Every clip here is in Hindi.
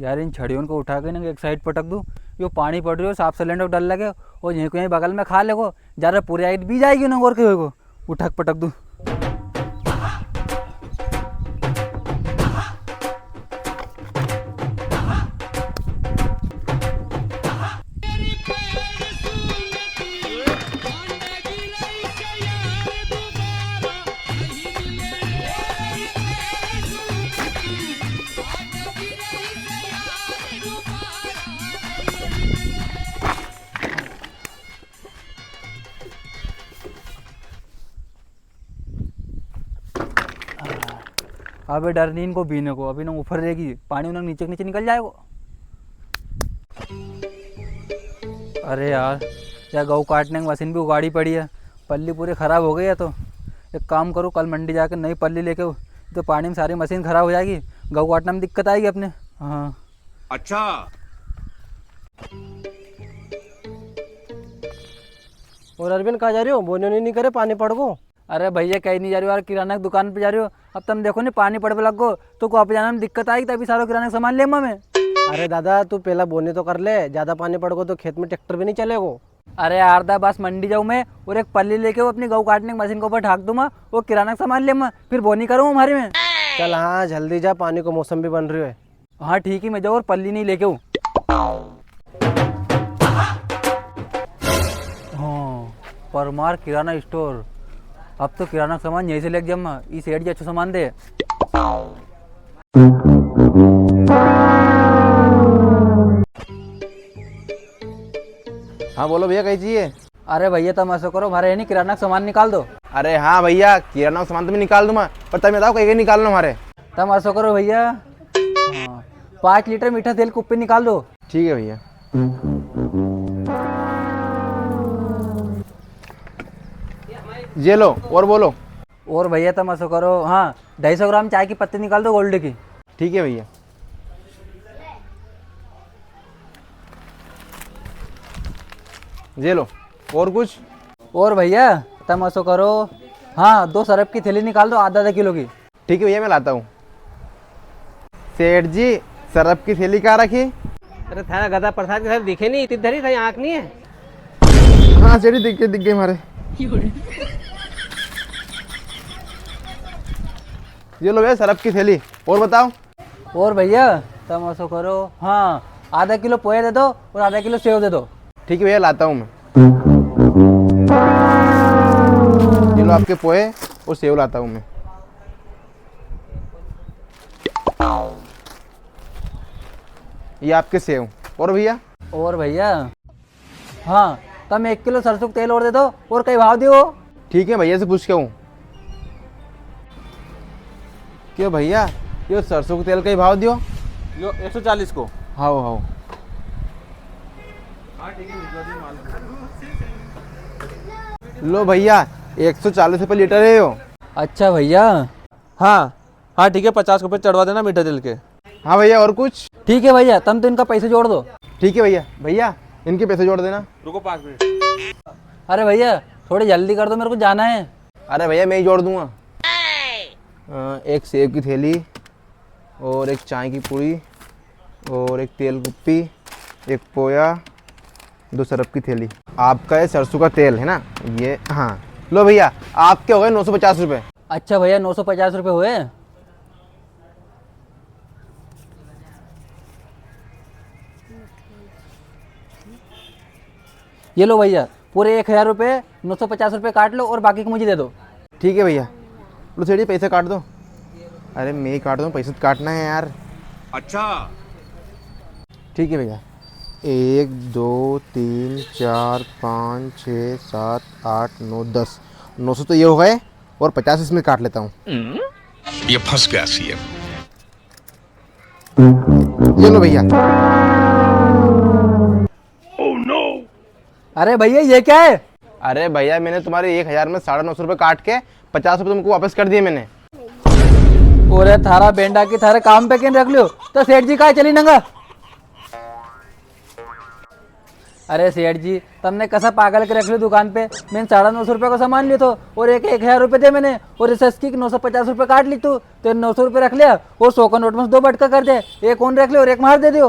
यार इन छड़ियों को उठा के ना एक साइड पटक दूँ, यो पानी पड़ रही हो साफ सिलेंडर डल लगे और यहीं को यहीं बगल में खा लेगो, ज़्यादा पूरी आइट भी जाएगी ना और के को उठक पटक दूँ। अबे डर नहीं इनको पीने को, अभी ना ऊपर रहेगी पानी उन्हें नीचे नीचे निकल जाएगा। अरे यार या गऊ काटने की मशीन भी उगाड़ी पड़ी है, पल्ली पूरी ख़राब हो गई है। तो एक काम करो, कल मंडी जाकर नई पल्ली लेके आओ, तो पानी में सारी मशीन ख़राब हो जाएगी, गऊ काटने में दिक्कत आएगी अपने। हाँ अच्छा। और अरविंद कहाँ जा रही हो? बोने नहीं करे पानी पड़ गो। अरे भैया कहीं नहीं जा रही हो यार, किराना की दुकान पे जा रही हो। अब तुम देखो ना पानी पड़ पे लग गो तो वापस जाने में दिक्कत आएगी, तभी सारा किराना का सामान ले मैं। अरे दादा तू पहला बोने तो कर ले, ज्यादा पानी पड़ गो तो खेत में ट्रैक्टर भी नहीं चलेगो। अरे यार दा बस मंडी जाऊँ मैं और एक पल्ली लेके वो अपनी गऊ काटने की मशीन के ऊपर ढाक दूंगा, वो किराना का सामान ले मैं, फिर बोनी करूँ हमारे में। चल हाँ जल्दी जा, पानी को मौसम भी बन रही है। हाँ ठीक है, मैं जाऊँ और पल्ली नहीं लेके हूँ। हाँ परमार किराना स्टोर, अब तो किराना का सामान यहीं से लेके जमा, इस एड जी अच्छा सामान दे। हाँ बोलो भैया, कही चाहिए? अरे भैया तुम ऐसा करो, हमारे नहीं किराना का सामान निकाल दो। अरे हाँ भैया, किराना का सामान तो मैं निकाल दूंगा, पर तुम बताओ कहीं निकालना हमारे। तुम ऐसा करो भैया, हाँ 5 लीटर मीठा तेल कुप्पी निकाल दो। ठीक है भैया। ये लो, और बोलो। और भैया तुम ऐसा करो, हाँ 250 ग्राम चाय की पत्ती निकाल दो गोल्ड की। ठीक है भैया। ये लो, और कुछ? और भैया तुम ऐसा करो, हाँ 2 सरफ की थैली निकाल दो आधा किलो की। ठीक है भैया, मैं लाता हूँ। सेठ जी सरफ की थैली कहाँ रखी? अरे थाना गधा प्रसाद के साथ दिखे नहीं, इतनी धरी था आँख नहीं है। हाँ सेठ जी दिख गए हमारे। ये लो भैया सरफ की थैली, और बताओ। और भैया तुम ऐसा करो, हाँ आधा किलो पोहे दे दो और आधा किलो सेव दे दो। ठीक है भैया, लाता हूँ मैं। ये लो आपके पोहे और सेव लाता हूँ मैं। ये आपके सेव। और भैया? और भैया हाँ तुम 1 किलो सरसों का तेल और दे दो, और कई भाव दियो। ठीक है भैया से पूछ के हूँ। क्यों भैया, ये सरसों के तेल का ही भाव दियो? यो 140 को। हाँ हाँ। लो भैया 140 रुपये लीटर है यो। अच्छा भैया। हाँ हाँ ठीक है, 50 रुपये चढ़वा देना मीठा तेल के। हाँ भैया, और कुछ? ठीक है भैया, तुम तो इनका पैसे जोड़ दो। ठीक है भैया। भैया इनके पैसे जोड़ देना। रुको 5 मिनट। अरे भैया थोड़ी जल्दी कर दो, मेरे को जाना है। अरे भैया मैं ही जोड़ दूंगा। एक सेब की थैली, और एक चाय की पूड़ी, और एक तेल कुप्पी, एक पोया, 2 सरफ की थैली। आपका ये सरसों का तेल है ना ये? हाँ लो भैया, आपके हो गए 950 रुपये। अच्छा भैया 950 रुपये हुए। ये लो भैया पूरे 1000 रुपये, 950 रुपये काट लो और बाकी को मुझे दे दो। ठीक है भैया। लो सेठ जी पैसे काट दो। अरे मैं ही काट दूँ, पैसे तो काटना है यार। अच्छा। ठीक है भैया। 1 2 3 4 5 6 7 8 9 10, 900 तो ये हो गए, और 50 इसमें काट लेता हूँ। ये फंस गया सीएम। ये लो भैया। अरे भैया ये क्या है? अरे भैया मैंने तुम्हारे 1000 में 950 रुपये काट के 50 रुपये तुमको वापस कर दिए मैंने। पूरे थारा बेंडा की थारे काम पे किन रख लियो तो सेठ जी का चली नंगा। अरे सेठ जी तुमने कैसा पागल के रख ली दुकान पे। मैंने 950 रुपये का सामान लिया तो और 1,000 रुपये दे मैंने और रिसर्च की 950 रुपये काट ली तू तो 900 रुपये रख लिया और 100 का नोट में से 2 बटका कर दे, एक और रख ले और एक मार दे दियो।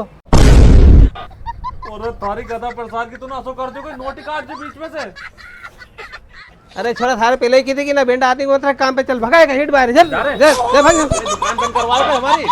और थारी गधा प्रसाद की तू ना सो कर दो, कोई नोट ही काट दे बीच में से। अरे छोड़ा थारे पहले ही की थी कि ना बेंटा आती को काम पे चल भगाएगा हिट बाहर चल जा रहे। भाग दुकान बंद करवाओगे हमारी।